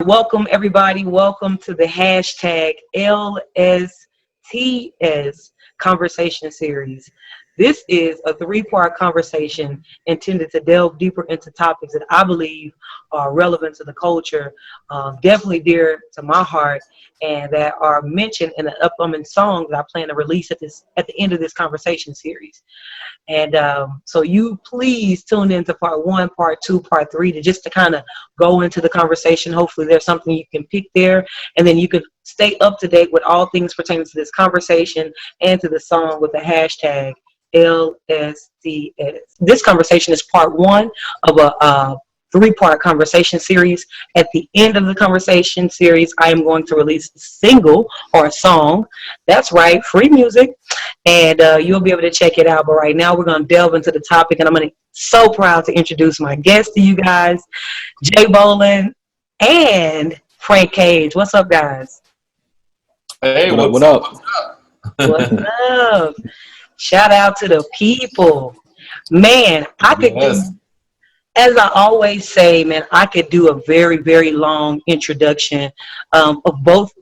welcome everybody. Welcome to the hashtag LSTS conversation series. This is a three-part conversation intended to delve deeper into topics that I believe are relevant to the culture, definitely dear to my heart, and that are mentioned in the upcoming song that I plan to release at the end of this conversation series. And so you please tune into part one, part two, part three to kind of go into the conversation. Hopefully there's something you can pick there, and then you can stay up to date with all things pertaining to this conversation and to the song with the hashtag LSTS. This conversation is part one of a three-part conversation series. At the end of the conversation series, I am going to release a single or a song. That's right, free music, and you'll be able to check it out. But right now, we're going to delve into the topic, and I'm so proud to introduce my guests to you guys, Jay Bolin and Frank Cage. What's up, guys? Hey, what up? What's up? Shout out to the people. Man, I could do, as I always say, man, I could do a very, very long introduction of both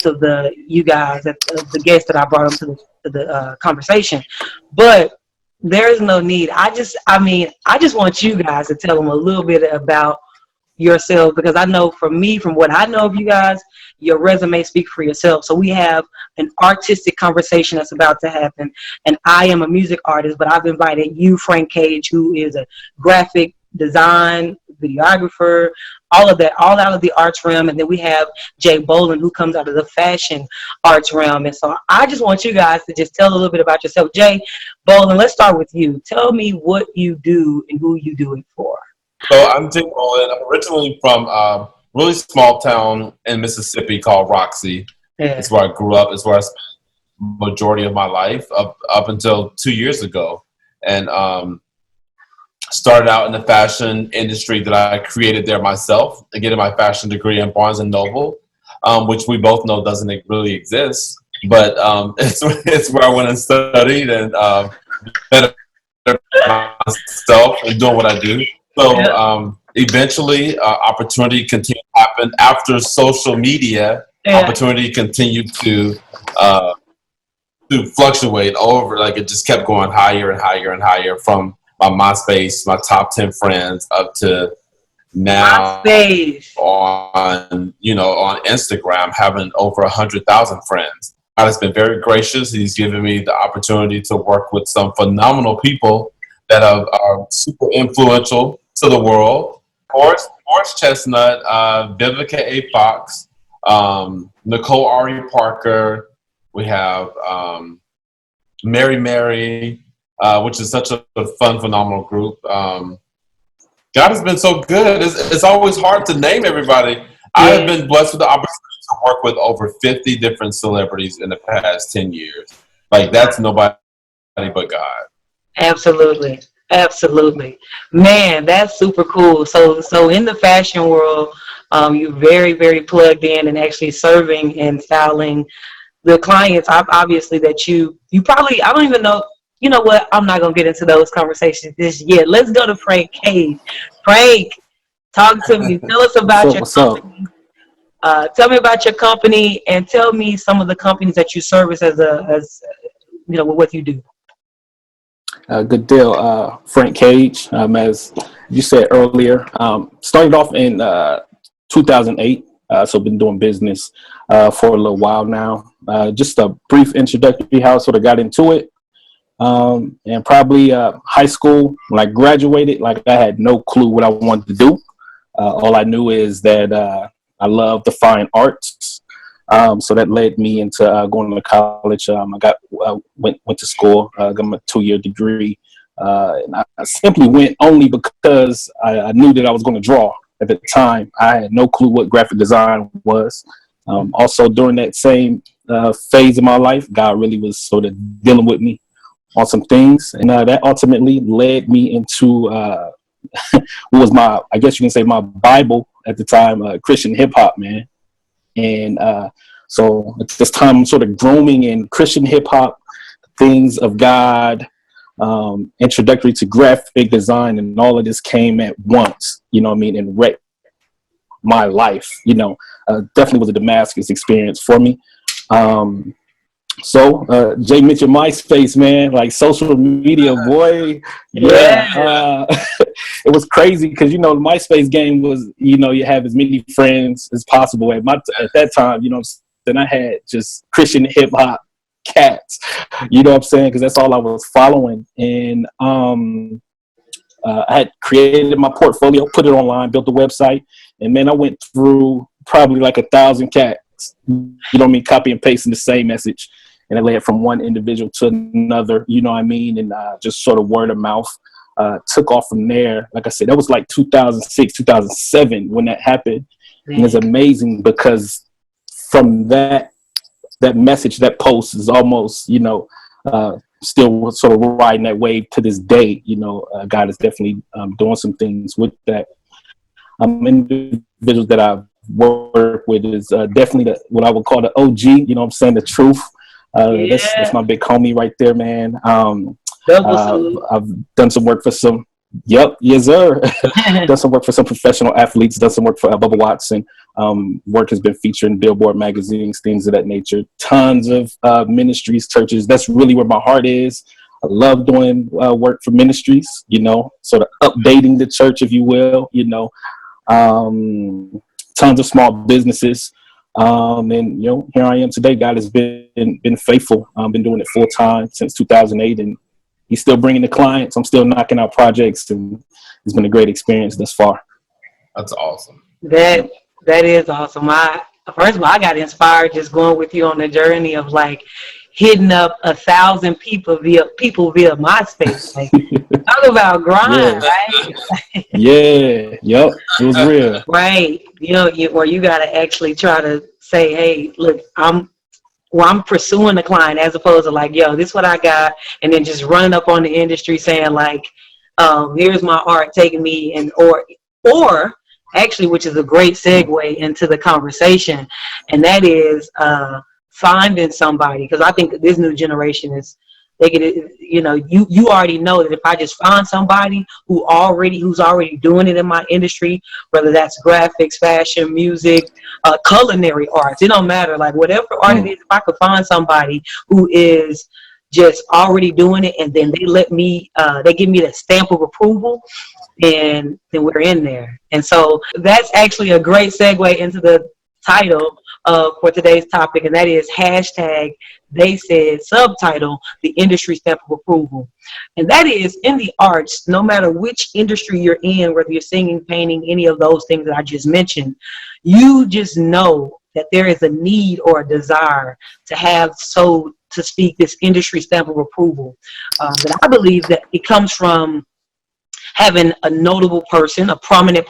of you guys, the guests that I brought up to the conversation. But there is no need. I just want you guys to tell them a little bit about yourself, because I know from what I know of you guys, your resume speaks for yourself. So we have an artistic conversation that's about to happen, and I am a music artist, but I've invited you, Frank Cage, who is a graphic design videographer, all of that, all out of the arts realm. And then we have Jay Bolin, who comes out of the fashion arts realm. And so I just want you guys to just tell a little bit about yourself. Jay Bolin, let's start with you. Tell me what you do and who you do it for. So I'm Jay Bolin. I'm originally from a really small town in Mississippi called Roxy. Yeah. It's where I grew up. It's where I spent the majority of my life up until 2 years ago. And started out in the fashion industry that I created there myself, getting my fashion degree in Barnes & Noble, which we both know doesn't really exist. But it's where I went and studied and better myself and doing what I do. So eventually, opportunity continued to happen after social media. Yeah. Opportunity continued to fluctuate over. Like it just kept going higher and higher and higher from my MySpace, my top 10 friends, up to now on Instagram, having over 100,000 friends. God has been very gracious. He's given me the opportunity to work with some phenomenal people that are super influential to the world. Morris Chestnut, Vivica A. Fox, Nicole Ari Parker. We have Mary, which is such a fun, phenomenal group. God has been so good. It's always hard to name everybody. Yeah. I have been blessed with the opportunity to work with over 50 different celebrities in the past 10 years. Like, that's nobody but God. Absolutely. Man, that's super cool. So in the fashion world, you're very, very plugged in and actually serving and styling the clients, obviously, that you probably, I don't even know. You know what? I'm not going to get into those conversations just yet. Let's go to Frank Cage. Frank, talk to me. Tell us about your company. Tell me about your company and tell me some of the companies that you service as what you do. Good deal. Frank Cage, as you said earlier, started off in 2008. So been doing business for a little while now. Just a brief introductory how I sort of got into it. And probably high school, when I graduated, like I had no clue what I wanted to do. All I knew is that I love the fine arts. So that led me into going to college. I went to school, got my 2-year degree. And I simply went only because I knew that I was going to draw. At the time, I had no clue what graphic design was. Also, during that same phase of my life, God really was sort of dealing with me on some things, and that ultimately led me into what was I guess you can say my Bible at the time, Christian hip hop, man. And so at this time, I'm sort of grooming in Christian hip hop, things of God, introductory to graphic design, and all of this came at once, you know what I mean, and my life. Definitely was a Damascus experience for me. So Jay mentioned MySpace, man, like social media, boy. Yeah. It was crazy because, the MySpace game was, you have as many friends as possible. At that time, then I had just Christian hip hop cats, you know what I'm saying? Because that's all I was following. And I had created my portfolio, put it online, built a website. And man, I went through probably like 1,000 cats, copy and pasting the same message. And I led from one individual to another, and just sort of word of mouth took off from there. Like I said, that was like 2006, 2007 when that happened. Man. And it's amazing because from that message, that post is almost, still sort of riding that wave to this day. God is definitely doing some things with that. Individuals that I've worked with is definitely what I would call the OG, the truth. That's my big homie right there, man. I've done some work for some. Yep, yes, sir. Done some work for some professional athletes. Done some work for Bubba Watson. Work has been featured in Billboard magazines, things of that nature. Tons of ministries, churches. That's really where my heart is. I love doing work for ministries. Sort of updating the church, if you will. Tons of small businesses. And here I am today. God has been faithful. I've been doing it full time since 2008, and He's still bringing the clients. I'm still knocking out projects, and it's been a great experience thus far. That's awesome. That is awesome. First of all, I got inspired just going with you on the journey of like hitting up 1,000 people via MySpace. Like, talk about grind, right? Yeah. Yep. It was real. Right. Where you got to actually try to say, hey, look, I'm pursuing the client as opposed to like, yo, this is what I got. And then just running up on the industry saying like, here's my art taking me or actually, which is a great segue into the conversation. And that is finding somebody. Because I think this new generation is, you already know that if I just find somebody who's already doing it in my industry, whether that's graphics, fashion, music, culinary arts, it don't matter. Like whatever art it is, if I could find somebody who is just already doing it, and then they give me the stamp of approval, and then we're in there. And so that's actually a great segue into the title for today's topic, and that is #they said, subtitle, the industry stamp of approval. And that is, in the arts, no matter which industry you're in, whether you're singing, painting, any of those things that I just mentioned, you just know that there is a need or a desire to have, so to speak, this industry stamp of approval. That I believe that it comes from having a notable person, a prominent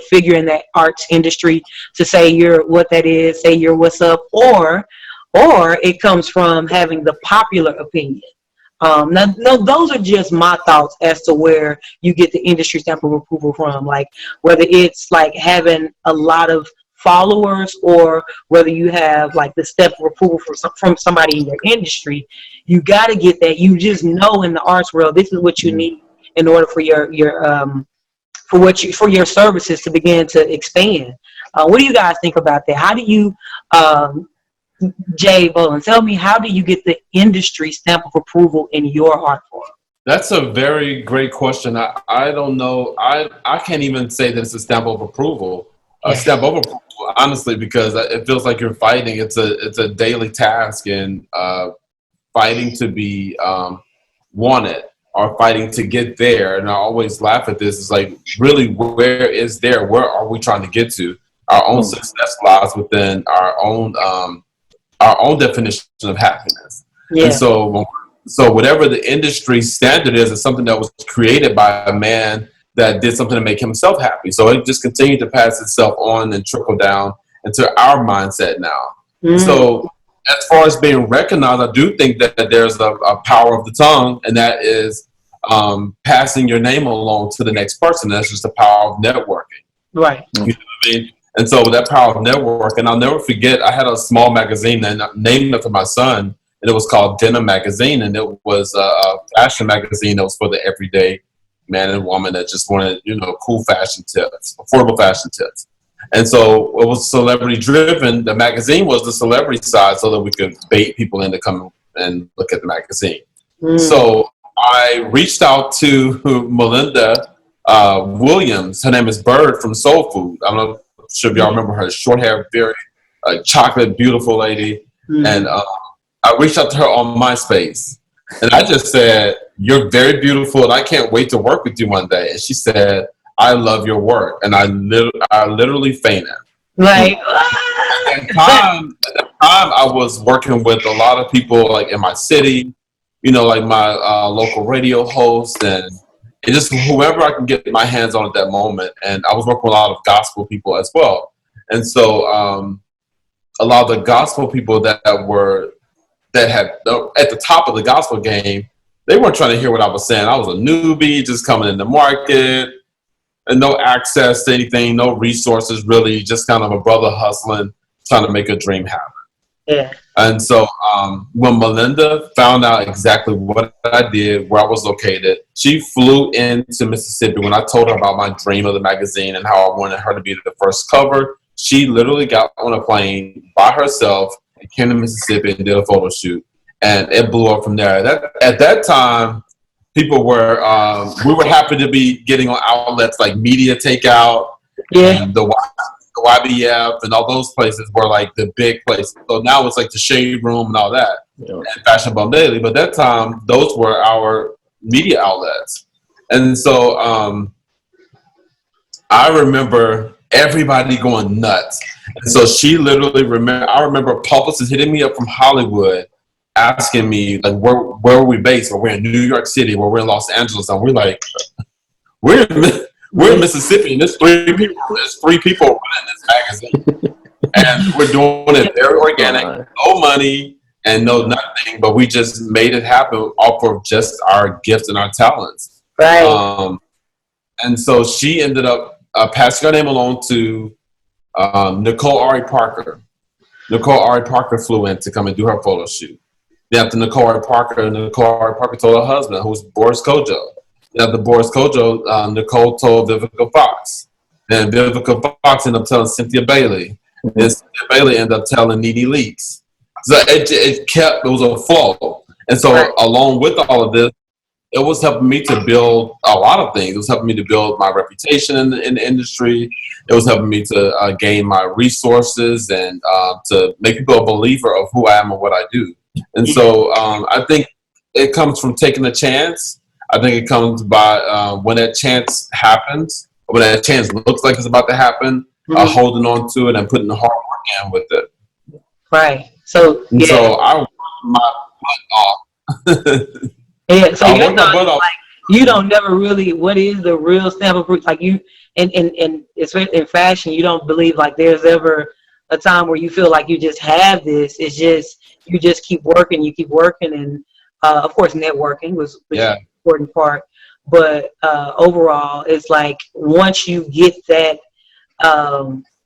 figure in that arts industry to say you're what that is, say you're what's up, or it comes from having the popular opinion. Now, those are just my thoughts as to where you get the industry stamp of approval from, like whether it's like having a lot of followers or whether you have like the stamp of approval from somebody in your industry. You got to get that. You just know in the arts world, this is what you need in order for for your services to begin to expand. What do you guys think about that? How do you, Jay Boland, tell me, how do you get the industry stamp of approval in your art form? That's a very great question. I don't know. I can't even say that it's a stamp of approval. A stamp of approval, honestly, because it feels like you're fighting. It's a daily task, and fighting to be wanted, or fighting to get there. And I always laugh at this. It's like, really, where are we trying to get to? Our own success lies within our own definition of happiness. Yeah. And so whatever the industry standard is, it's something that was created by a man that did something to make himself happy. So it just continued to pass itself on and trickle down into our mindset now. So as far as being recognized, I do think that there's a power of the tongue, and that is passing your name along to the next person. That's just the power of networking. Right. You know what I mean? And so that power of networking, I'll never forget, I had a small magazine and named after my son, and it was called Denim Magazine, and it was a fashion magazine that was for the everyday man and woman that just wanted, cool fashion tips, affordable fashion tips. And so it was celebrity driven. The magazine was the celebrity side so that we could bait people in to come and look at the magazine. So I reached out to Melinda Williams. Her name is Bird from Soul Food. I'm not sure if y'all remember her. Short hair, very chocolate, beautiful lady. And I reached out to her on MySpace. And I just said, "You're very beautiful and I can't wait to work with you one day." And she said, "I love your work." And I literally fainted. Like, At the time, I was working with a lot of people like in my city, like my local radio host and just whoever I can get my hands on at that moment. And I was working with a lot of gospel people as well. And so a lot of the gospel people that had at the top of the gospel game, they weren't trying to hear what I was saying. I was a newbie just coming in the market and no access to anything, no resources really, just kind of a brother hustling, trying to make a dream happen. Yeah. And so when Melinda found out exactly what I did, where I was located, she flew into Mississippi. When I told her about my dream of the magazine and how I wanted her to be the first cover, she literally got on a plane by herself and came to Mississippi and did a photo shoot. And it blew up from there. At that time, people were, we were happy to be getting on outlets like Media Takeout and the YBF and all those places were like the big places. So now it's like the Shade Room and all that, and Fashion Bum Daily. But at that time, those were our media outlets. And so I remember everybody going nuts. And so she literally I remember publicists hitting me up from Hollywood asking me like where are we based? Well, we're in New York City, or we're in Los Angeles, and we're like, we're in Mississippi, and there's three people running this magazine, and we're doing it very organic, no money and no nothing, but we just made it happen off of just our gifts and our talents. Right. And so she ended up passing her name along to Nicole Ari Parker. Nicole Ari Parker flew in to come and do her photo shoot. Then after Nicole Ari Parker told her husband, who was Boris Kojo. After Boris Kojo, Nicole told Vivica Fox. Then Vivica Fox ended up telling Cynthia Bailey. Then Cynthia Bailey ended up telling Nene Leakes. So it was a flow. And so along with all of this, it was helping me to build a lot of things. It was helping me to build my reputation in the industry. It was helping me to gain my resources and to make people a believer of who I am and what I do. And so I think it comes from taking a chance. I think it comes by when that chance happens, when that chance looks like it's about to happen, holding on to it and putting the hard work in with it. Right. So so I worked my butt off. Yeah. So you're not like you don't never really. What is the real stamp of proof? Like you, and especially in fashion, you don't believe like there's ever a time where you feel like you just have this. It's just you just keep working. You keep working, and of course, networking was an important part. But overall, it's like once you get that,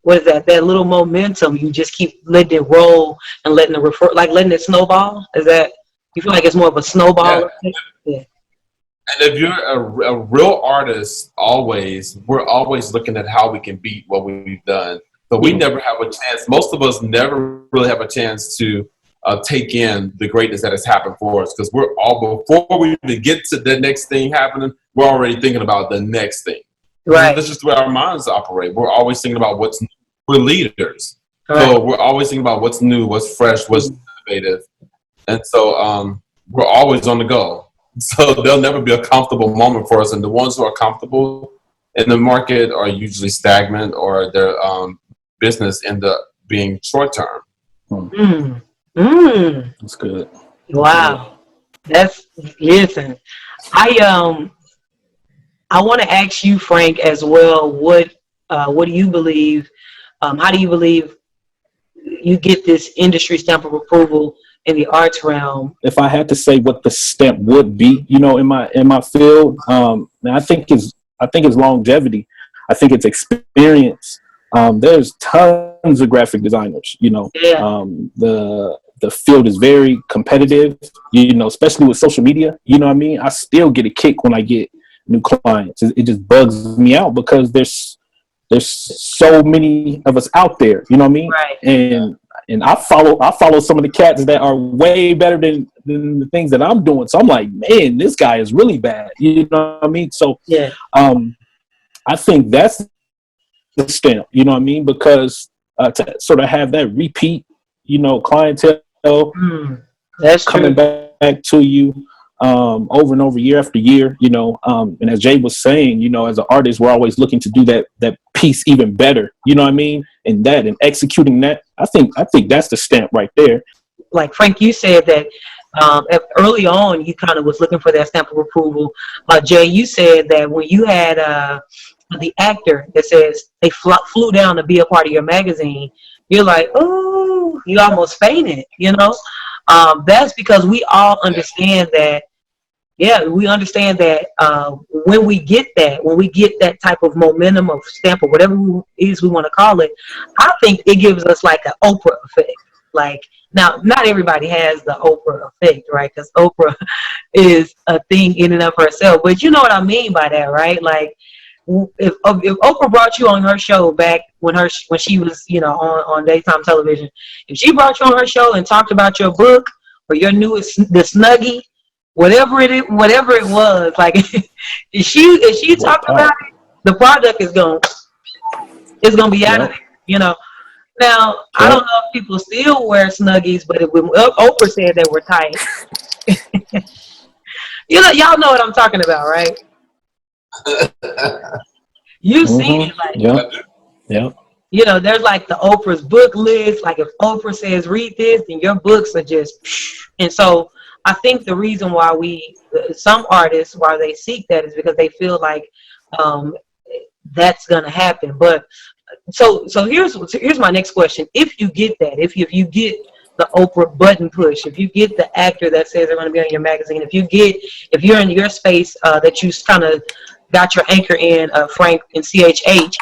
what is that? That little momentum, you just keep letting it roll and letting it letting it snowball. Is that you feel like it's more of a snowball? Yeah. And if you're a real artist, we're always looking at how we can beat what we've done. But we never have a chance. Most of us never really have a chance to take in the greatness that has happened for us, because before we even get to the next thing happening, we're already thinking about the next thing. Right. That's just the way our minds operate. We're always thinking about what's new. We're leaders. Right. So we're always thinking about what's new, what's fresh, what's innovative. And so we're always on the go. So there'll never be a comfortable moment for us. And the ones who are comfortable in the market are usually stagnant, or their business end up being short term. That's good. Wow. Listen, I want to ask you, Frank, as well, what do you believe, how do you believe you get this industry stamp of approval in the arts realm? If I had to say what the stamp would be, in my field, I think it's longevity. I think it's experience. There's tons of graphic designers, the field is very competitive, especially with social media. You know what I mean? I still get a kick when I get new clients. It just bugs me out because there's there's so many of us out there, you know what I mean? Right. And I follow some of the cats that are way better than the things that I'm doing. So I'm like, man, this guy is really bad. You know what I mean? So yeah, I think that's the stamp, you know what I mean? Because to sort of have that repeat, you know, clientele that's coming true. back to you over and over, year after year, you know. And as Jay was saying, you know, as an artist, we're always looking to do that piece even better, you know what I mean? And executing that, I think that's the stamp right there. Like Frank, you said that early on you kind of was looking for that stamp of approval. Jay, you said that when you had the actor that says they flew down to be a part of your magazine, you're like, oh, you almost fainted, you know? That's because we all understand that. Yeah, we understand that when we get that type of momentum of stamp or whatever it is we want to call it, I think it gives us like an Oprah effect. Like, now, not everybody has the Oprah effect, right? Because Oprah is a thing in and of herself. But you know what I mean by that, right? Like, if Oprah brought you on her show back when she was, you know, on daytime television, if she brought you on her show and talked about your book or your newest, the Snuggie, whatever it was, like if she talked about it, the product is gonna be out of there, you know. Now I don't know if people still wear Snuggies, but when Oprah said they were tight, you know, y'all know what I'm talking about, right? You've seen it, like, you know, there's like the Oprah's book list. Like if Oprah says read this, then your books are just, and so I think the reason why some artists, why they seek that is because they feel like that's gonna happen. But so here's my next question. If you get that, if you get the Oprah button push, if you get the actor that says they're going to be on your magazine, if you're in your space that you kind of got your anchor in, Frank and CHH,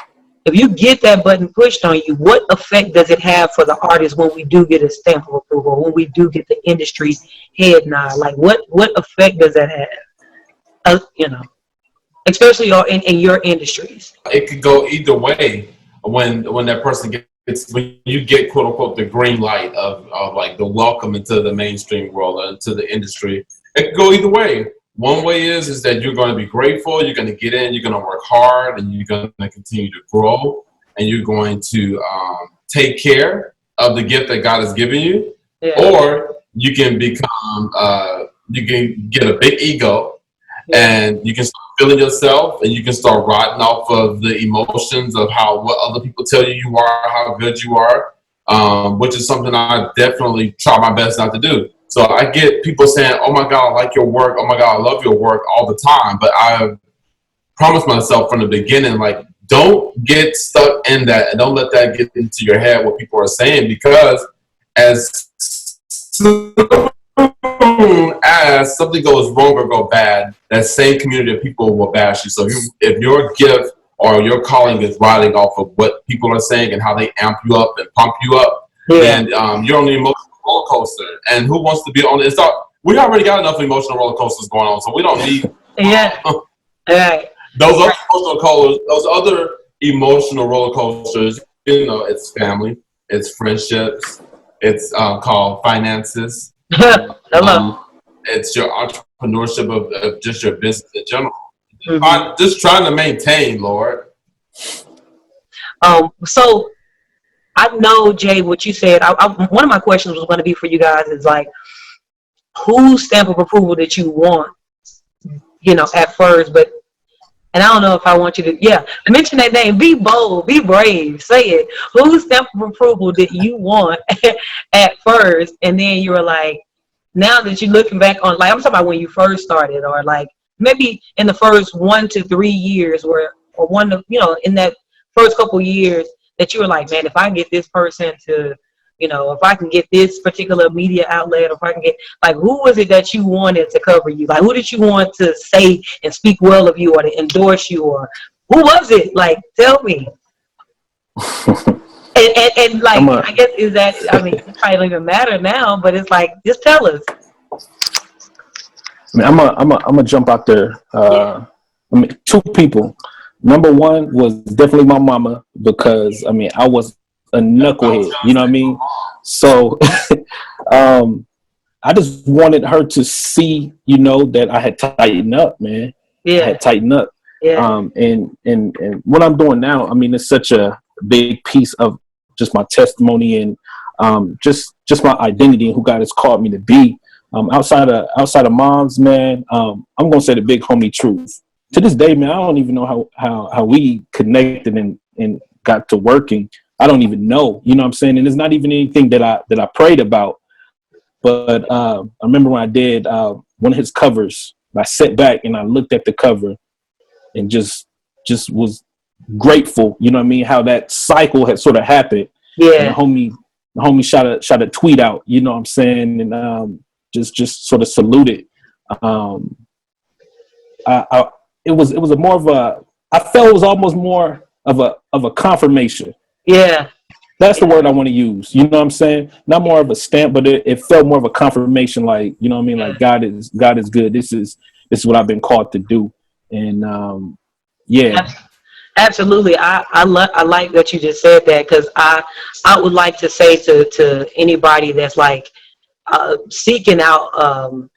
if you get that button pushed on you, what effect does it have for the artist when we do get a stamp of approval, when we do get the industry head nod? Like what effect does that have? You know, especially in your industries. It could go either way when that person gets, when you get quote unquote the green light of like the welcome into the mainstream world or into the industry. It could go either way. One way is that you're going to be grateful, you're going to get in, you're going to work hard, and you're going to continue to grow, and you're going to take care of the gift that God has given you. Yeah. Or you can become, you can get a big ego, and you can start feeling yourself, and you can start riding off of the emotions of what other people tell you are, how good you are, which is something I definitely try my best not to do. So I get people saying, oh my God, I like your work. Oh my God, I love your work all the time. But I promised myself from the beginning, like, don't get stuck in that and don't let that get into your head what people are saying, because as soon as something goes wrong or go bad, that same community of people will bash you. So if your gift or your calling is riding off of what people are saying and how they amp you up and pump you up, then you're on the emotional roller coaster. And who wants to be on it? We already got enough emotional roller coasters going on, so we don't need those other emotional roller coasters. You know, it's family, it's friendships, it's called finances. It's your entrepreneurship of just your business in general. I'm just trying to maintain, Lord. So I know, Jay, what you said. One of my questions was going to be for you guys is like, whose stamp of approval that you want, you know, at first, and I don't know if I want you to, mention that name. Be bold, be brave, say it. Whose stamp of approval did you want at first, and then you were like, now that you're looking back on, like, I'm talking about when you first started, or like maybe in the first 1 to 3 years, in that first couple years that you were like, man, if I get this person to, you know, if I can get this particular media outlet, or if I can get, like, who was it that you wanted to cover you? Like, who did you want to say and speak well of you or to endorse you, or who was it? Like, tell me. and like, I guess is that, I mean, it probably don't even matter now, but it's like, just tell us. I mean, I'm gonna jump out there. I mean, two people Number one was definitely my mama, because I mean I was a knucklehead, you know what I mean? So I just wanted her to see, you know, that I had tightened up, man. I had tightened up. And what I'm doing now, I mean, it's such a big piece of just my testimony and just my identity and who God has called me to be. Outside of moms, man, I'm gonna say the big homie Truth. To this day, man, I don't even know how we connected and got to working. I don't even know, you know what I'm saying? And it's not even anything that I prayed about. But I remember when I did one of his covers, I sat back and I looked at the cover and just was grateful, you know what I mean, how that cycle had sort of happened. And the homie shot a tweet out, you know what I'm saying, and just sort of saluted. It was a more of a, I felt it was almost more of a confirmation. Yeah. That's the word I want to use. You know what I'm saying? Not more of a stamp, but it felt more of a confirmation, like, you know what I mean? Like God is good. This is what I've been called to do. And Absolutely. I like that you just said that, because I would like to say to anybody that's like seeking out,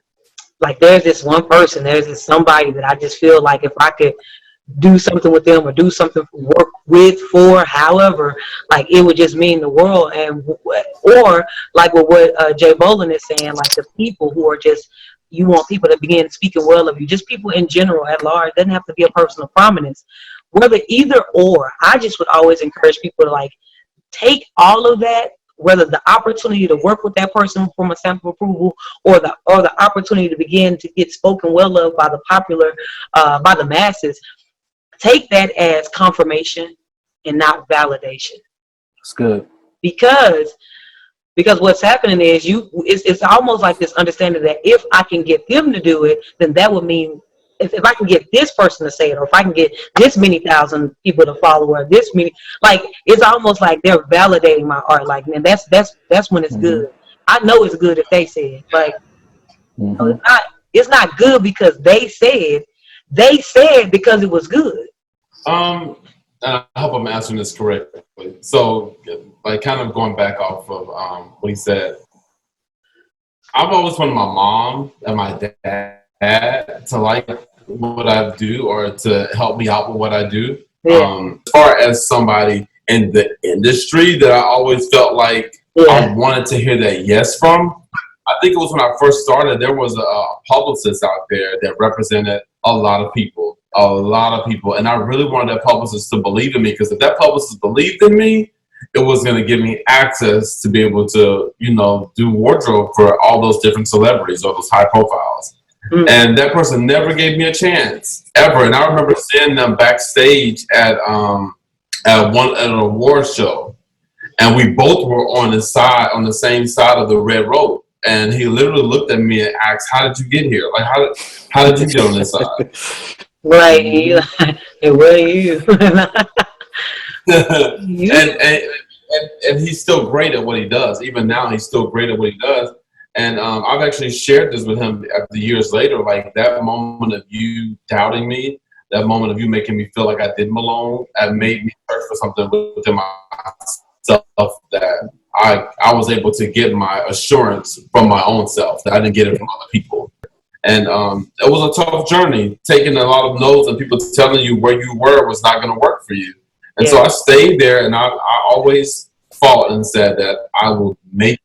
like there's this one person, there's this somebody that I just feel like if I could do something with them or do something, work with, for, however, like it would just mean the world. And or like what Jay Bolin is saying, like the people who are just, you want people to begin speaking well of you, just people in general at large. Doesn't have to be a person of prominence, whether either or. I just would always encourage people to like take all of that, whether the opportunity to work with that person from a sample approval or the opportunity to begin to get spoken well of by the popular, by the masses. Take that as confirmation and not validation. That's good. Because what's happening is it's almost like this understanding that if I can get them to do it, then that would mean if I can get this person to say it, or if I can get this many thousand people to follow, or this many, like it's almost like they're validating my art. Like, man, that's when it's good. I know it's good if they say it. Like, it's not good because they said because it was good. And I hope I'm answering this correctly. So, like, kind of going back off of what he said, I've always wanted my mom and my dad to like what I do or to help me out with what I do. As far as somebody in the industry that I always felt like I wanted to hear that yes from, I think it was when I first started, there was a publicist out there that represented a lot of people. And I really wanted that publicist to believe in me, because if that publicist believed in me, it was going to give me access to be able to, you know, do wardrobe for all those different celebrities or those high profiles. And that person never gave me a chance, ever. And I remember seeing them backstage at an award show. And we both were on the same side of the red rope. And he literally looked at me and asked, "How did you get here? Like, how did you get on this side?" Right. And where are you? and he's still great at what he does. Even now, he's still great at what he does. And I've actually shared this with him after years later. Like, that moment of you doubting me, that moment of you making me feel like I didn't belong, that made me search for something within myself that I was able to get my assurance from my own self, that I didn't get it from other people. And it was a tough journey, taking a lot of no's and people telling you where you were was not going to work for you. And so I stayed there, and I always fought and said that I will make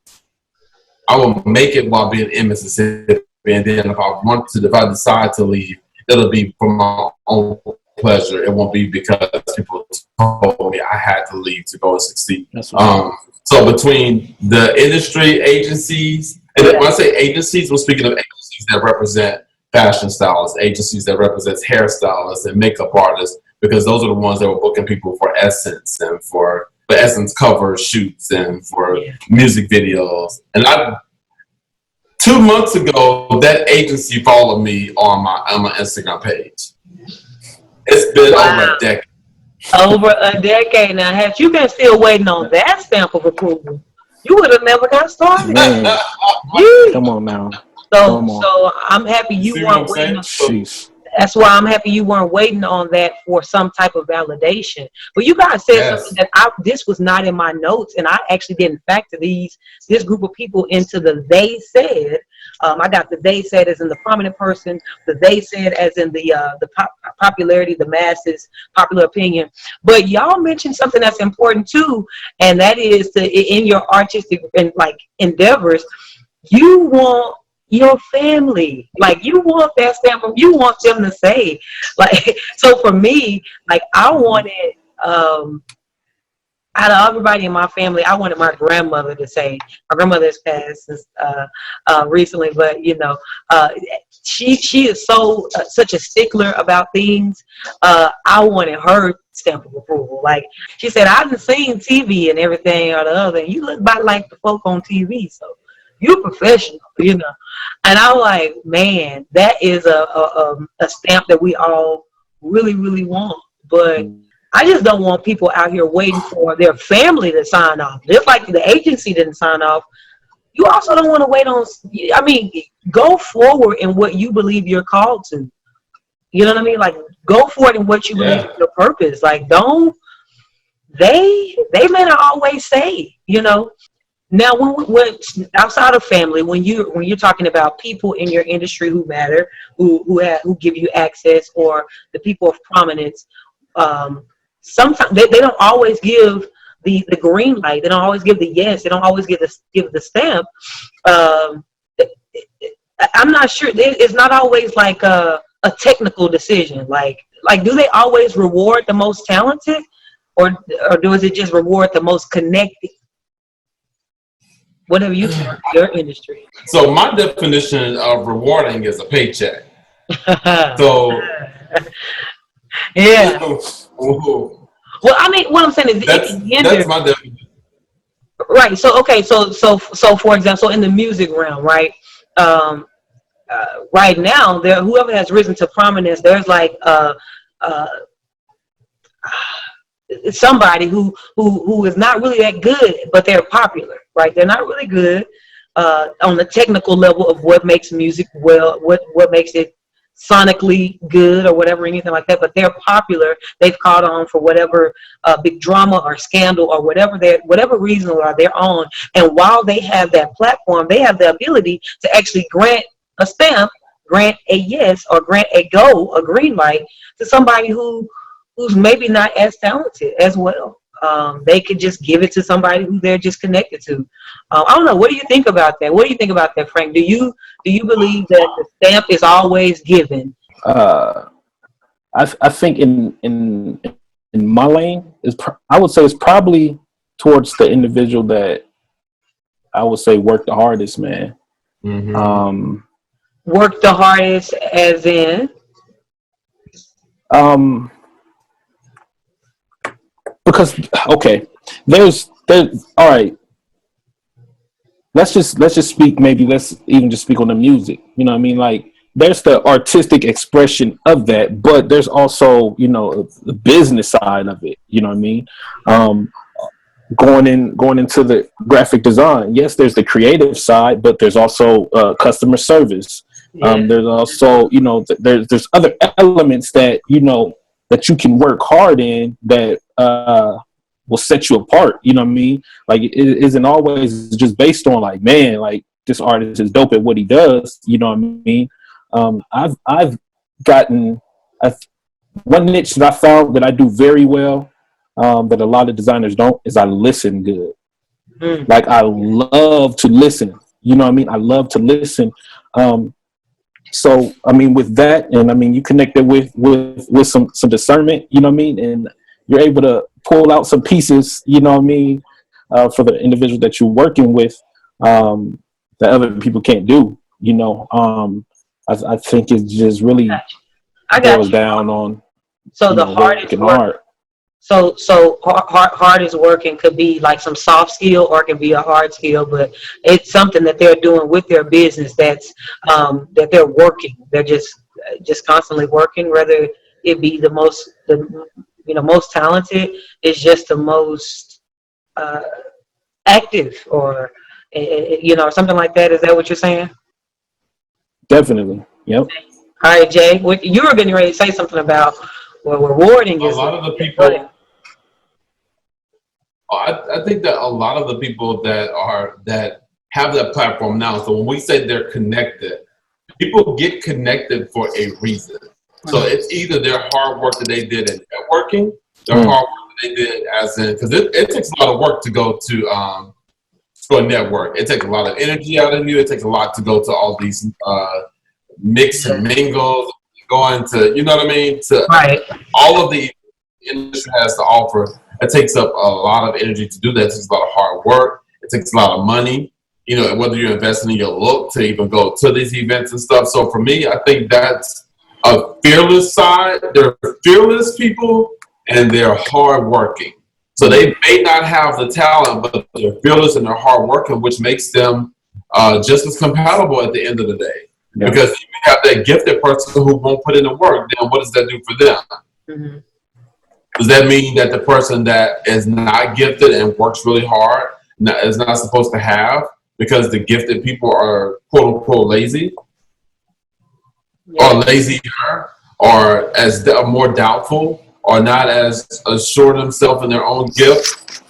it while being in Mississippi. And then if I decide to leave, it'll be for my own pleasure. It won't be because people told me I had to leave to go and succeed. So between the industry agencies, and when I say agencies, we're speaking of agencies that represent fashion stylists, agencies that represent hairstylists and makeup artists, because those are the ones that were booking people for Essence and for the Essence cover shoots and for music videos. And 2 months ago, that agency followed me on my Instagram page. It's been over a decade. Over a decade now. Had you been still waiting on that stamp of approval, you would have never got started. Come on now. So I'm happy you weren't waiting. That's why I'm happy you weren't waiting on that for some type of validation. But you guys said something that this was not in my notes, and I actually didn't factor this group of people into the they said. I got the they said as in the prominent person, the they said as in the popularity, the masses, popular opinion. But y'all mentioned something that's important too, and that is in your artistic and like endeavors, you want your family, like you want that stamp, you want them to say, like, so for me, like I wanted, out of everybody in my family, I wanted my grandmother to say. My grandmother has passed since, recently, but you know, she is so such a stickler about things. I wanted her stamp of approval. Like she said, I've seen TV and everything or the other, and you look about like the folk on TV, so you're professional, you know. And I'm like, man, that is a stamp that we all really, really want, but I just don't want people out here waiting for their family to sign off. Just like the agency didn't sign off, you also don't want to wait on, I mean, go forward in what you believe you're called to. You know what I mean? Like, go for it in what you believe is your purpose. Like, don't, they may not always say, you know. Now, when outside of family, when you're talking about people in your industry who matter, who give you access, or the people of prominence, sometimes they don't always give the green light. They don't always give the yes. They don't always give the stamp. I'm not sure. It's not always like a technical decision. Like do they always reward the most talented, or does it just reward the most connected? Whatever you think, your industry. So my definition of rewarding is a paycheck. So yeah. Well, I mean, what I'm saying is that's my definition. Right. So okay. So for example, in the music realm, right? Right now, whoever has risen to prominence, there's like somebody who is not really that good, but they're popular, right? They're not really good on the technical level of what makes music what makes it sonically good or whatever, anything like that. But they're popular. They've caught on for whatever big drama or scandal or whatever reason or they're on. And while they have that platform, they have the ability to actually grant a stamp, grant a yes, or grant a go, a green light to somebody who's maybe not as talented as well. They could just give it to somebody who they're just connected to. I don't know. What do you think about that? What do you think about that, Frank? Do you believe that the stamp is always given? I think in my lane I would say it's probably towards the individual that I would say worked the hardest, man. Mm-hmm. Worked the hardest, as in. Because okay, there's all right. Let's just speak. Maybe let's even just speak on the music. You know what I mean? Like there's the artistic expression of that, but there's also, you know, the business side of it. You know what I mean? Going into the graphic design, yes, there's the creative side, but there's also customer service. There's also, you know, there's other elements that, you know, that you can work hard in that will set you apart. You know what I mean? Like it isn't always just based on like, man, like this artist is dope at what he does. You know what I mean? I've gotten one niche that I found that I do very well, that a lot of designers don't, is I listen good. Like I love to listen. You know what I mean? I love to listen. So I mean, with that, and I mean, you connect it with some discernment. You know what I mean? And you're able to pull out some pieces. You know what I mean? For the individual that you're working with, that other people can't do. You know, I think it just really boils down on. So the hardest work. So hardest working could be like some soft skill, or it can be a hard skill, but it's something that they're doing with their business that's that they're working. They're just constantly working. Whether it be the most talented, is just the most active, or something like that. Is that what you're saying? Definitely. Yep. All right, Jay, you were getting ready to say something about rewarding A is. lot of the people, I think that a lot of the people that have that platform now. So when we say they're connected, people get connected for a reason. So it's either their hard work that they did in networking, their hard work that they did as in, because it takes a lot of work to go to a network. It takes a lot of energy out of you. It takes a lot to go to all these mix and mingles, going to, you know what I mean, to all of the industry has to offer. It takes up a lot of energy to do that. It takes a lot of hard work. It takes a lot of money. You know, whether you're investing in your look to even go to these events and stuff. So for me, I think that's a fearless side. They're fearless people and they're hardworking. So they may not have the talent, but they're fearless and they're hardworking, which makes them just as compatible at the end of the day. Yeah. Because if you have that gifted person who won't put in the work, then what does that do for them? Mm-hmm. Does that mean that the person that is not gifted and works really hard is not supposed to have, because the gifted people are quote unquote lazy, or lazier, or as more doubtful, or not as assured themselves in their own gift?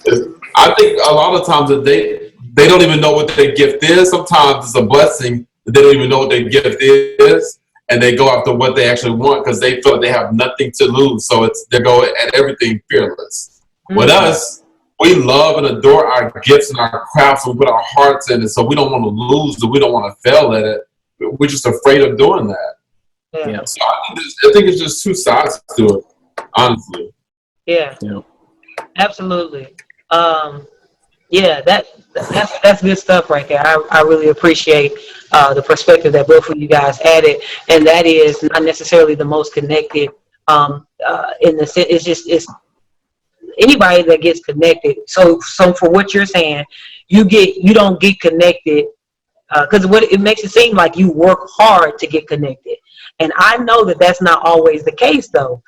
I think a lot of times that they don't even know what their gift is. Sometimes it's a blessing that they don't even know what their gift is, and they go after what they actually want because they feel like they have nothing to lose. So they go at everything fearless. Mm-hmm. With us, we love and adore our gifts and our crafts, and we put our hearts in it, so we don't want to lose, and we don't want to fail at it. We're just afraid of doing that. Yeah. So I think it's just two sides to it, honestly. Yeah. Absolutely. That's good stuff right there. I really appreciate the perspective that both of you guys added, and that is not necessarily the most connected. In the sense, it's anybody that gets connected. So for what you're saying, you don't get connected because it makes it seem like you work hard to get connected, and I know that that's not always the case, though.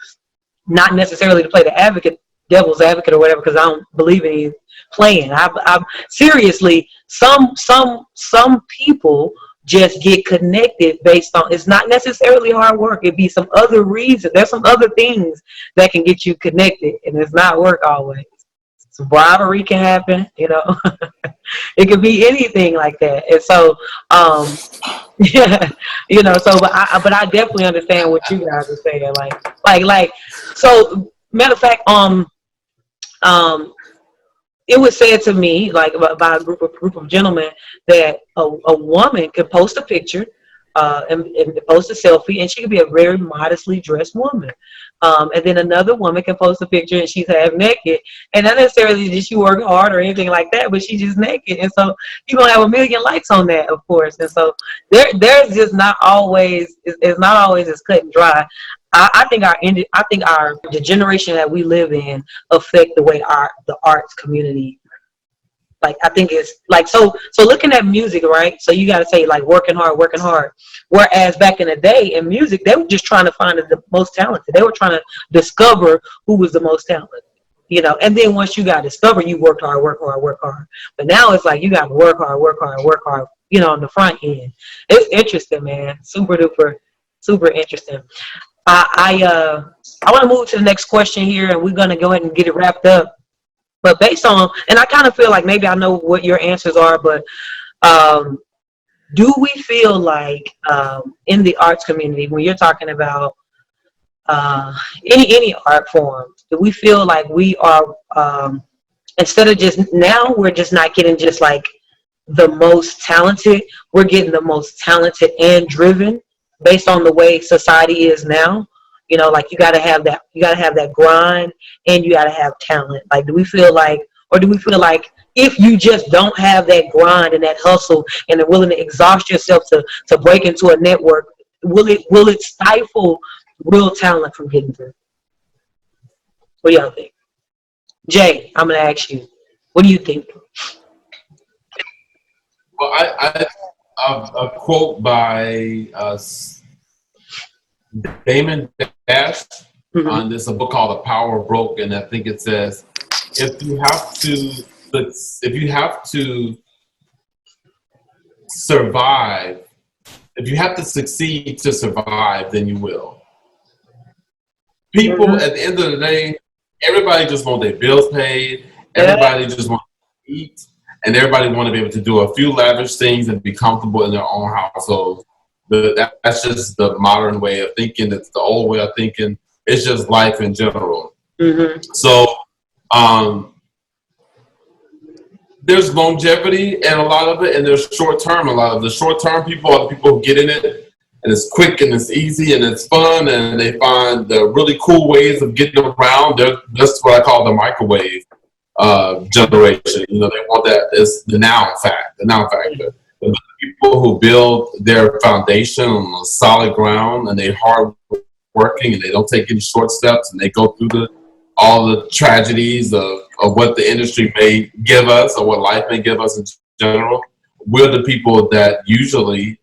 Not necessarily to play the devil's advocate or whatever, because I don't believe in playing. I'm seriously, some people just get connected based on, it's not necessarily hard work. It'd be some other reason. There's some other things that can get you connected, and it's not work always. Some bribery can happen, you know. It could be anything like that. And so, yeah, you know. So, but I definitely understand what you guys are saying. Like. So, matter of fact, it was said to me, like, by a group of gentlemen, that a woman could post a picture and post a selfie, and she could be a very modestly dressed woman. And then another woman can post a picture and she's half naked, and not necessarily did she work hard or anything like that, but she's just naked. And so you're gonna have 1 million likes on that, of course. And so there's just not always, it's not always as cut and dry. I think the generation that we live in affect the way the arts community. Like, I think it's like, so looking at music, right? So you got to say, like, working hard. Whereas back in the day in music, they were just trying to find the most talented. They were trying to discover who was the most talented, you know. And then once you got discovered, you work hard. But now it's like you got to work hard, you know, on the front end. It's interesting, man. Super duper, super interesting. I want to move to the next question here, and we're going to go ahead and get it wrapped up. But based on, and I kind of feel like maybe I know what your answers are, but do we feel like in the arts community, when you're talking about any art form, do we feel like we are, instead of just, now we're just not getting just like the most talented, we're getting the most talented and driven based on the way society is now? You know, like you gotta have that grind, and you gotta have talent. Like, do we feel like if you just don't have that grind and that hustle and are willing to exhaust yourself to break into a network, will it stifle real talent from getting through? What do y'all think? Jay, I'm gonna ask you. What do you think? Well, a quote by Damon Dash. There's a book called The Power of Broke, and I think it says, if you have to survive if you have to succeed to survive, then you will. People, at the end of the day, everybody just want their bills paid. Everybody just want to eat. And everybody want to be able to do a few lavish things and be comfortable in their own household. That's just the modern way of thinking. It's the old way of thinking. It's just life in general. Mm-hmm. So there's longevity in a lot of it, and there's short-term. A lot of the short-term people are the people who get in it, and it's quick and it's easy and it's fun, and they find the really cool ways of getting around. That's what I call the microwave generation. You know, they want that. It's the now factor. The people who build their foundation on a solid ground, and they're hard working, and they don't take any short steps, and they go through all the tragedies of what the industry may give us or what life may give us in general. We're the people that usually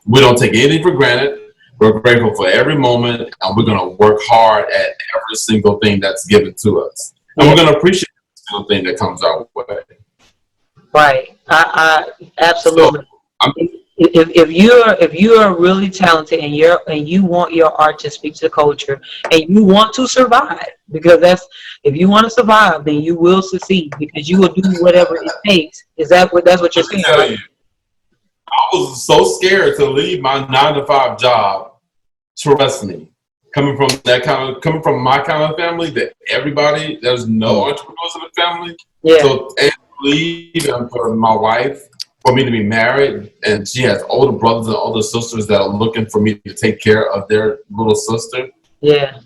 we don't take anything for granted. We're grateful for every moment, and we're going to work hard at every single thing that's given to us. And we're going to appreciate every single thing that comes our way. Right. I absolutely. So, if you are really talented and you want your art to speak to the culture and you want to survive, because if you want to survive, then you will succeed because you will do whatever it takes. That's what you're saying? Right? I was so scared to leave my 9-to-5 job. Trust me, coming from my kind of family, that everybody, there's no entrepreneurs in the family. Yeah. So and leave, and for my wife, for me to be married, and she has older brothers and older sisters that are looking for me to take care of their little sister. Yeah.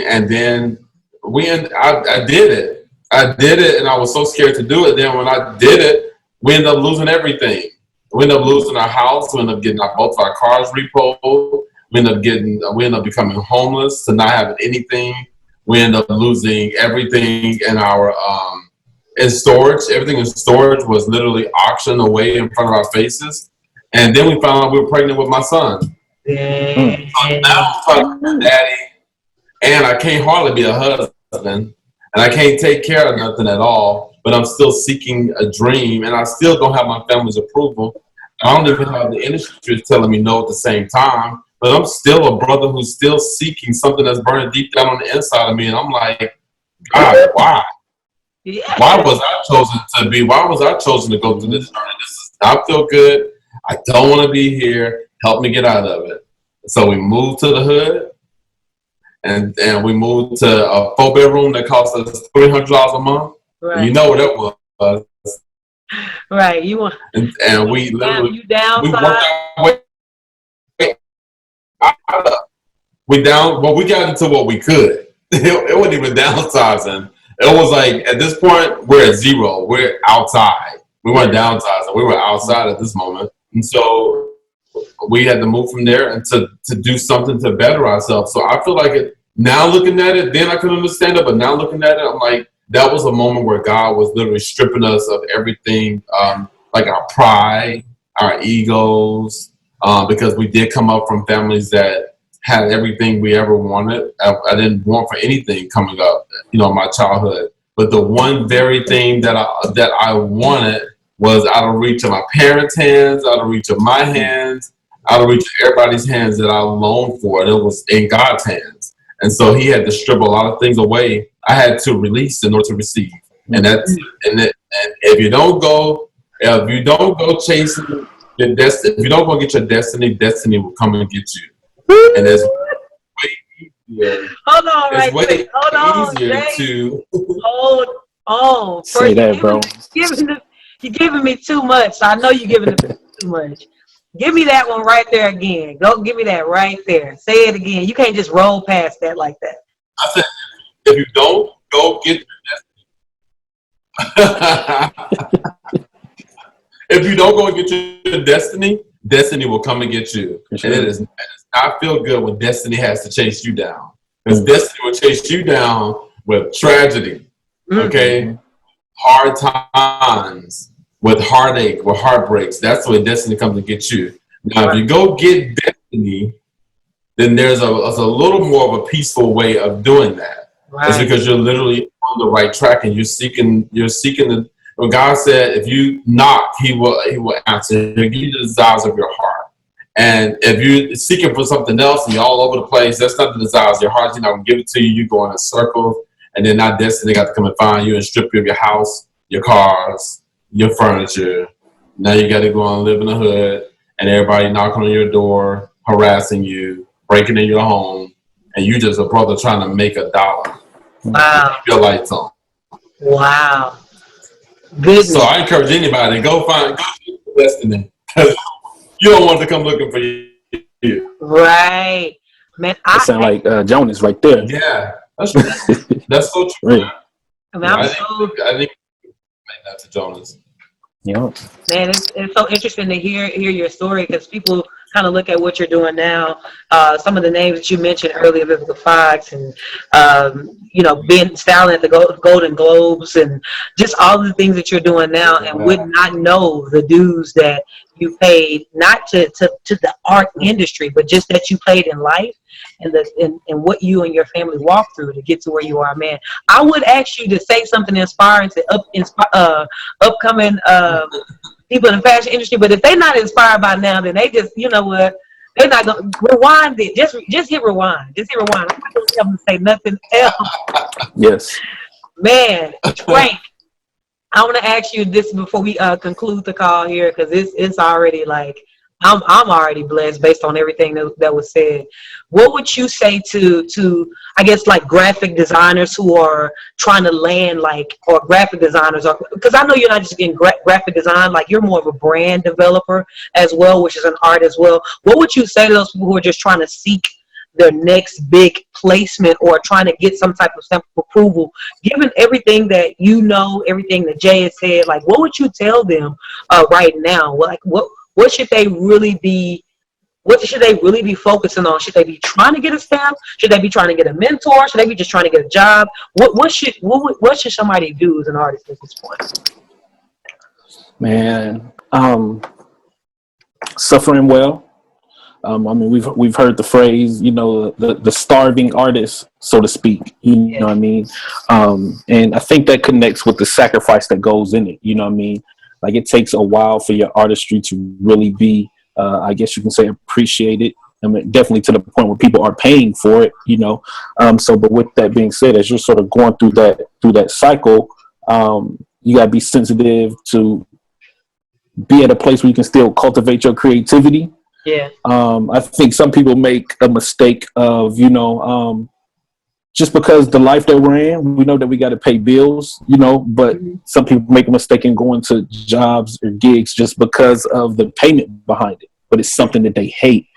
And then I did it. And I was so scared to do it. Then when I did it, we ended up losing everything. We ended up losing our house. We ended up getting both of our cars repoed. We ended up becoming homeless to not having anything. We ended up losing everything in our in storage. Everything in storage was literally auctioned away in front of our faces. And then we found out we were pregnant with my son. So now I'm talking to daddy, and I can't hardly be a husband, and I can't take care of nothing at all, but I'm still seeking a dream, and I still don't have my family's approval. I don't even have the industry telling me no at the same time, but I'm still a brother who's still seeking something that's burning deep down on the inside of me, and I'm like, God, why? Yeah. Why was I chosen to go through this journey? This does not feel good. I don't want to be here. Help me get out of it. So we moved to the hood, and we moved to a 4-bedroom that cost us $300 a month. Right. You know what that was. Right. You want and we literally we worked our way out of. We got into what we could. It wasn't even downsizing. It was like, at this point, we're at zero. We're outside. We weren't downsizing. We were outside at this moment. And so we had to move from there and to do something to better ourselves. So I feel like now looking at it, then I could understand it. But now looking at it, I'm like, that was a moment where God was literally stripping us of everything, like our pride, our egos, because we did come up from families that had everything we ever wanted. I didn't want for anything coming up, in my childhood. But the one very thing that I wanted was out of reach of my parents' hands, out of reach of my hands, out of reach of everybody's hands that I longed for. And it was in God's hands. And so He had to strip a lot of things away. I had to release in order to receive. And if you don't go chasing your destiny, if you don't go get your destiny, destiny will come and get you. And it's way easier. Hold on, it's way hold easier on, to hold on. Say that, bro. You're giving me too much. So I know you're giving me too much. Give me that one right there again. Go give me that right there. Say it again. You can't just roll past that like that. I said, if you don't go get your destiny, if you don't go get your destiny, destiny will come and get you. Sure. And it does not feel good when destiny has to chase you down. Because destiny will chase you down with tragedy, okay? Hard times, with heartache, with heartbreaks. That's when destiny comes to get you. Now, if you go get destiny, then there's a little more of a peaceful way of doing that. Right. It's because you're literally on the right track and you're seeking when God said, if you knock, he will answer. He'll give you the desires of your heart. And if you're seeking for something else and you're all over the place, that's not the desires of your heart. He's not going to give it to you. You go in a circle, and then that destiny got to come and find you and strip you of your house, your cars, your furniture. Now you got to go and live in the hood, and everybody knocking on your door, harassing you, breaking in your home, and you just a brother trying to make $1. Wow. Keep your lights on. Wow. Goodness. So I encourage anybody, go find destiny, because you don't want to come looking for you. Right. Man, That sound like Jonas right there. Yeah, that's true. That's so true. Right. I mean, I think make that to Jonas. Yeah. Man, it's so interesting to hear your story, because people kind of look at what you're doing now. Some of the names that you mentioned earlier, Vivica Fox, and being styling at the Golden Globes, and just all the things that you're doing now, and would not know the dues that you paid, not to the art industry, but just that you played in life, and what you and your family walked through to get to where you are, man. I would ask you to say something inspiring to upcoming people in the fashion industry, but if they're not inspired by now, then they just, you know what, they're not gonna rewind it. Just hit rewind. Just hit rewind. I'm not gonna tell them to say nothing else. Yes. Man, Frank, I want to ask you this before we conclude the call here, because it's already like I'm already blessed based on everything that was said. What would you say to I guess like graphic designers who are trying to land or graphic designers, because I know you're not just getting graphic design, like you're more of a brand developer as well, which is an art as well. What would you say to those people who are just trying to seek their next big placement or trying to get some type of stamp of approval, given everything that everything that Jay has said? Like, what would you tell them right now? Like, what should they really be? What should they really be focusing on? Should they be trying to get a stamp? Should they be trying to get a mentor? Should they be just trying to get a job? What should somebody do as an artist at this point? Man, suffering well. I mean, we've heard the phrase, the starving artist, so to speak. You know what I mean? And I think that connects with the sacrifice that goes in it. You know what I mean? Like, it takes a while for your artistry to really be, I guess you can say, appreciated. I mean, definitely to the point where people are paying for it. But with that being said, as you're sort of going through that cycle, you gotta be sensitive to be at a place where you can still cultivate your creativity. Yeah. I think some people make a mistake of, just because the life that we're in, we know that we got to pay bills, but some people make a mistake in going to jobs or gigs just because of the payment behind it. But it's something that they hate.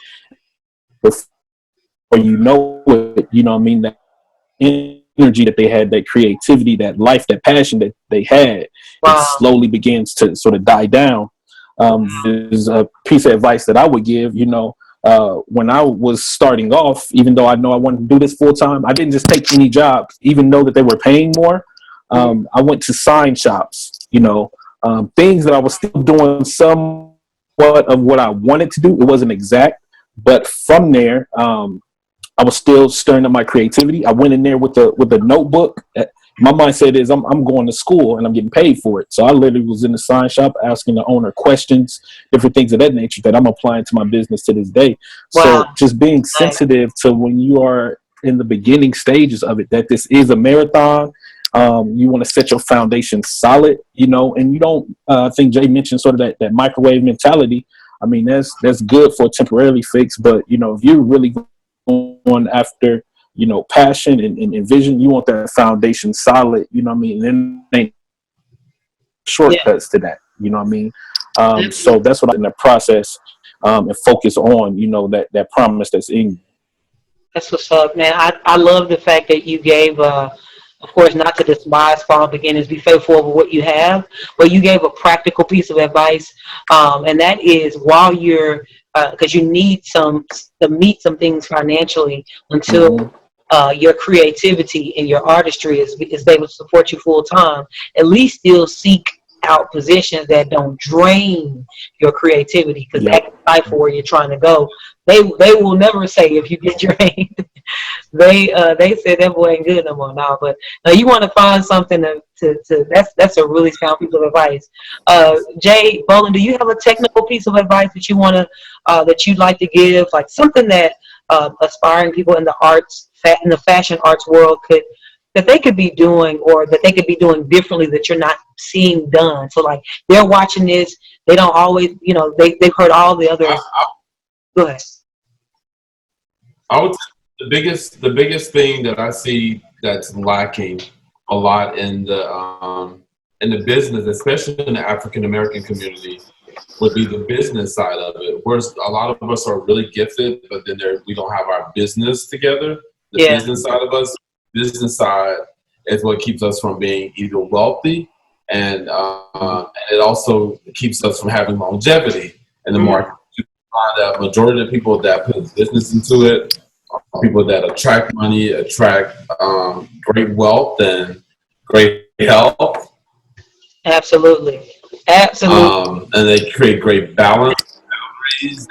Before you know it, that energy that they had, that creativity, that life, that passion that they had, it slowly begins to sort of die down. There's a piece of advice that I would give, when I was starting off, even though I know I wanted to do this full time, I didn't just take any jobs, even though that they were paying more. I went to sign shops, things that I was still doing somewhat of what I wanted to do. It wasn't exact, but from there, I was still stirring up my creativity. I went in there with a notebook. My mindset is I'm going to school and I'm getting paid for it. So I literally was in the sign shop asking the owner questions, different things of that nature that I'm applying to my business to this day. Wow. So just being sensitive to when you are in the beginning stages of it, that this is a marathon. You want to set your foundation solid, and you don't, I think Jay mentioned sort of that microwave mentality. I mean, that's good for a temporarily fix, but if you're really going after passion and vision, you want that foundation solid, and then ain't shortcuts to that, so that's what I'm in the process, and focus on, that promise that's in you. That's what's up, man. I love the fact that you gave, of course, not to despise small beginnings, be faithful over what you have, but you gave a practical piece of advice, and that is while you're, because you need to meet some things financially until your creativity and your artistry is able to support you full time. At least still seek out positions that don't drain your creativity, because that's the life where you're trying to go. They will never say if you get drained. They said that boy ain't good no more now. But now you want to find something to that's a really sound piece of advice. Jay Bolin, do you have a technical piece of advice that you want to that you'd like to give, like something that aspiring people in the arts, in the fashion arts world could that they could be doing, or that they could be doing differently that you're not seeing done? So like they're watching this, they don't always, they've heard all the other. Go ahead. I would say the biggest thing that I see that's lacking a lot in the business, especially in the African American community, would be the business side of it. Whereas a lot of us are really gifted, but then we don't have our business together. The business side of us, business side is what keeps us from being either wealthy, and it also keeps us from having longevity in the market. You find that majority of the people that put business into it are people that attract money, attract great wealth and great health. Absolutely. And they create great balance, boundaries,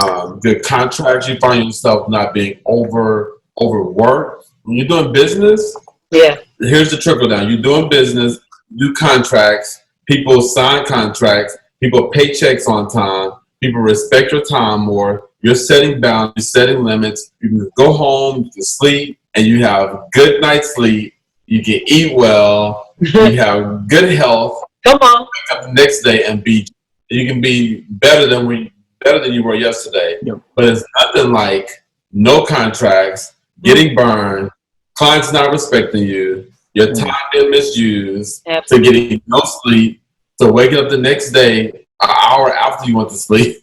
and good contracts. You find yourself not being overworked. When you're doing business, here's the trickle down. You're doing business, do contracts, people sign contracts, people pay checks on time, people respect your time more, you're setting boundaries, setting limits, you can go home, you can sleep, and you have good night's sleep, you can eat well, you have good health. Come on. Wake up the next day and you can be better than you were yesterday. Yep. But it's nothing like no contracts, getting burned, clients not respecting you, your time being misused, to getting no sleep, to waking up the next day an hour after you went to sleep.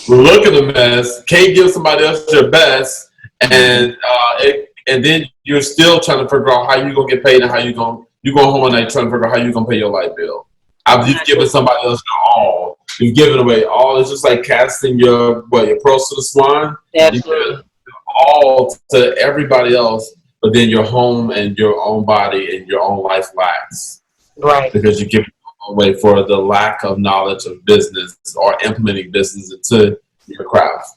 Look at the mess, can't give somebody else your best, and then you're still trying to figure out how you're gonna get paid and how you go home at night trying to figure out how you're gonna pay your light bill. After you've given somebody else your all, you've given away all. It's just like casting your pearls to the swine. Absolutely. All to everybody else, but then your home and your own body and your own life lacks. Right. Because you give it away for the lack of knowledge of business or implementing business into your craft.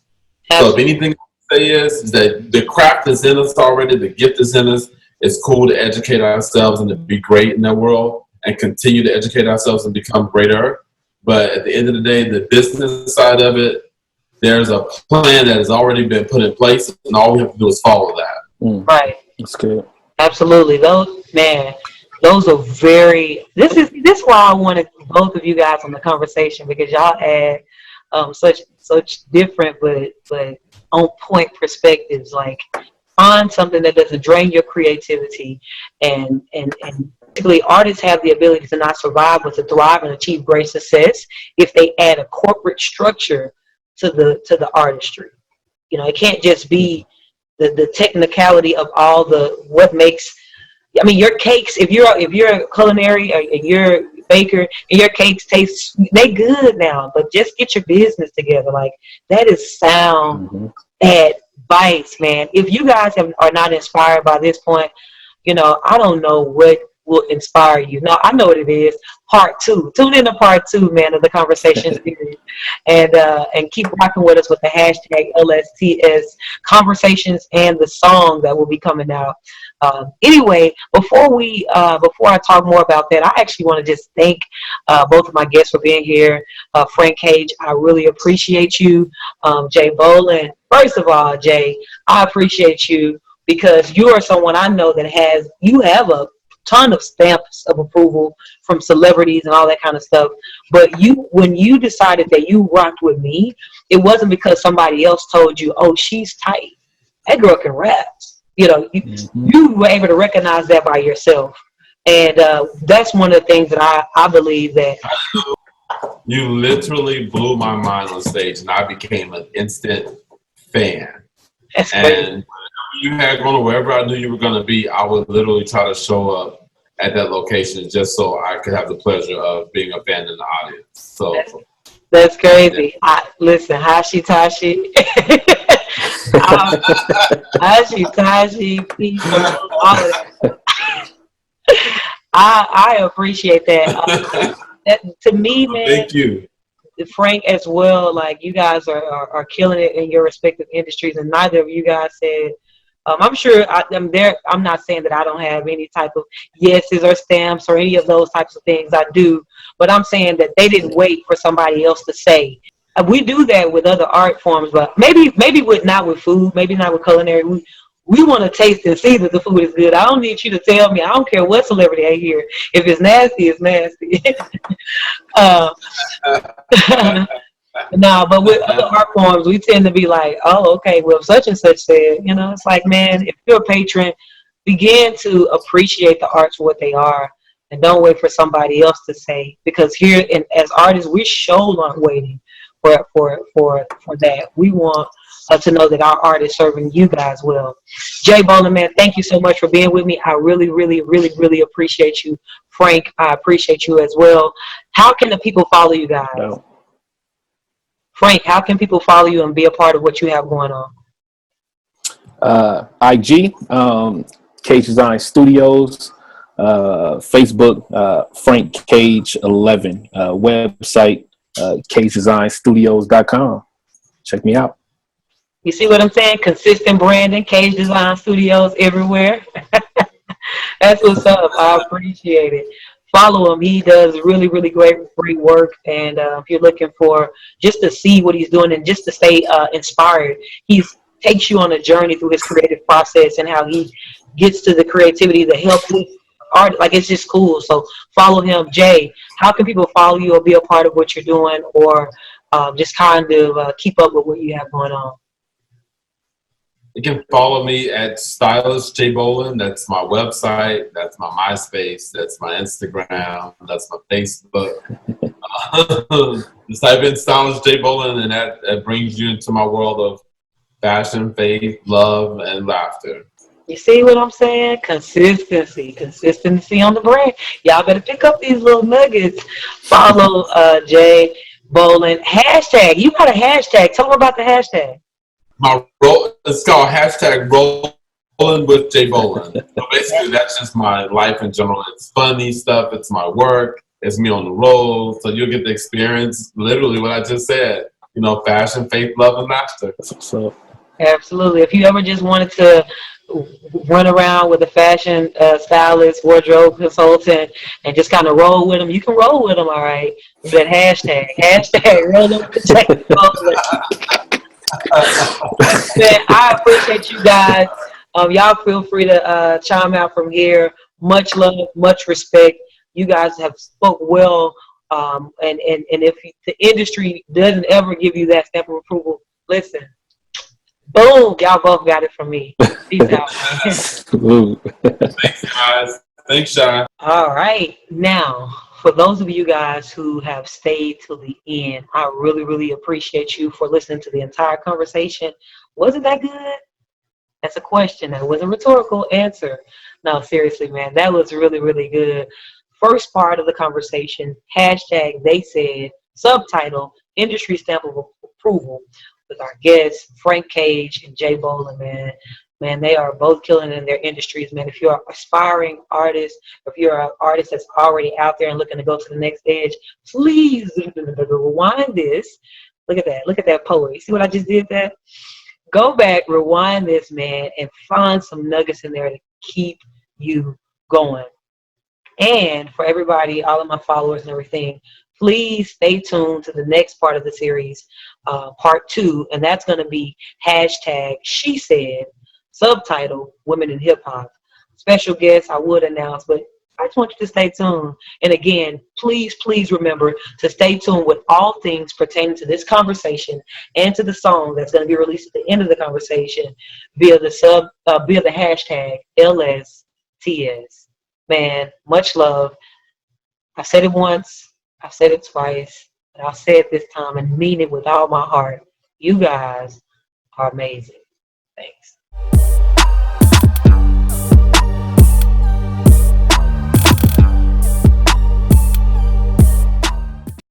Absolutely. So if anything I say is that the craft is in us already, the gift is in us. It's cool to educate ourselves and to be great in that world and continue to educate ourselves and become greater. But at the end of the day, the business side of it, there's a plan that has already been put in place, and all we have to do is follow that. Right. That's good. Absolutely. Those are very. This is why I wanted both of you guys on the conversation, because y'all add such different but on point perspectives. Like, find something that doesn't drain your creativity, and particularly artists have the ability to not survive but to thrive and achieve great success if they add a corporate structure to the artistry. It can't just be the technicality of all what makes. I mean, your cakes. If you're a culinary or you're a baker and your cakes taste, they good now. But just get your business together. Like, that is sound advice, man. If you guys are not inspired by this point, I don't know what will inspire you. No, I know what it is. Part 2. Tune in to part 2, man, of the conversation series, and keep rocking with us with the hashtag LSTS conversations and the song that will be coming out. Anyway, before I talk more about that, I actually want to just thank both of my guests for being here. Frank Cage, I really appreciate you. Jay Bolin, first of all, Jay, I appreciate you because you are someone I know that you have a ton of stamps of approval from celebrities and all that kind of stuff. But when you decided that you rocked with me, it wasn't because somebody else told you, "Oh, she's tight. That girl can rap." You were able to recognize that by yourself, and that's one of the things that I believe that. You literally blew my mind on stage, and I became an instant fan. That's crazy. And you had gone wherever I knew you were going to be, I would literally try to show up at that location just so I could have the pleasure of being a fan in the audience. So that's crazy. Listen, Hashi Tashi. Hashi Tashi, people, all of that. I appreciate that. To me, man. Thank you. Frank as well, like you guys are killing it in your respective industries, and neither of you guys said. I'm sure I'm there. I'm not saying that I don't have any type of yeses or stamps or any of those types of things. I do, but I'm saying that they didn't wait for somebody else to say. We do that with other art forms, but maybe with not with food, maybe not with culinary. We want to taste and see that the food is good. I don't need you to tell me. I don't care what celebrity I hear. If it's nasty, it's nasty. uh, No, but with other art forms, we tend to be like, oh, okay, well, such and such said, it's like, man, if you're a patron, begin to appreciate the arts for what they are, and don't wait for somebody else to say, because here, as artists, we sure aren't waiting for that. We want to know that our art is serving you guys well. Jay Bowling, man, thank you so much for being with me. I really, really, really, really appreciate you. Frank, I appreciate you as well. How can the people follow you guys? No. Frank, how can people follow you and be a part of what you have going on? IG, Cage Design Studios, Facebook, Frank Cage 11, website, CageDesignStudios.com. Check me out. You see what I'm saying? Consistent branding, Cage Design Studios everywhere. That's what's up. I appreciate it. Follow him. He does really, really great work. And if you're looking for just to see what he's doing and just to stay inspired, he takes you on a journey through his creative process and how he gets to the creativity to help with art. Like, it's just cool. So follow him. Jay, how can people follow you or be a part of what you're doing, or just kind of keep up with what you have going on? You can follow me at Stylist J Bolin. That's my website. That's my MySpace. That's my Instagram. That's my Facebook. Just type in Stylist J Bolin, and that brings you into my world of fashion, faith, love, and laughter. You see what I'm saying? Consistency on the brand. Y'all better pick up these little nuggets. Follow Jay Bolin. Hashtag. You got a hashtag. Tell them about the hashtag. It's called hashtag Rolling with J Bolin. So basically, that's just my life in general. It's funny stuff. It's my work. It's me on the road. So you'll get to experience literally what I just said. Fashion, faith, love, and laughter. So, absolutely. If you ever just wanted to run around with a fashion stylist, wardrobe consultant, and just kind of roll with them, you can roll with them, all right? With that hashtag rolling with J Bolin. Man, I appreciate you guys. Y'all feel free to chime out from here. Much love, much respect. You guys have spoke well, and if the industry doesn't ever give you that stamp of approval, listen, boom, y'all both got it from me. Peace out. Thanks, guys. Thanks, Shy. All right, now, for those of you guys who have stayed till the end, I really, really appreciate you for listening to the entire conversation. Wasn't that good? That's a question. That was a rhetorical answer. No, seriously, man, that was really, really good. First part of the conversation, hashtag they said, subtitle, industry stamp of approval, with our guests, Frank Cage and Jay Bolin, man. Man, they are both killing in their industries, man. If you're an aspiring artist, if you're an artist that's already out there and looking to go to the next edge, please rewind this. Look at that. Look at that poet. You see what I just did there? Go back, rewind this, man, and find some nuggets in there to keep you going. And for everybody, all of my followers and everything, please stay tuned to the next part of the series, part 2, and that's going to be hashtag She Said, subtitle Women in Hip Hop. Special guests I would announce, but I just want you to stay tuned. And again, please remember to stay tuned with all things pertaining to this conversation and to the song that's going to be released at the end of the conversation via the hashtag LSTS. Man, much love. I said it once, I've said it twice, but I'll say it this time and mean it with all my heart. You guys are amazing. Thanks.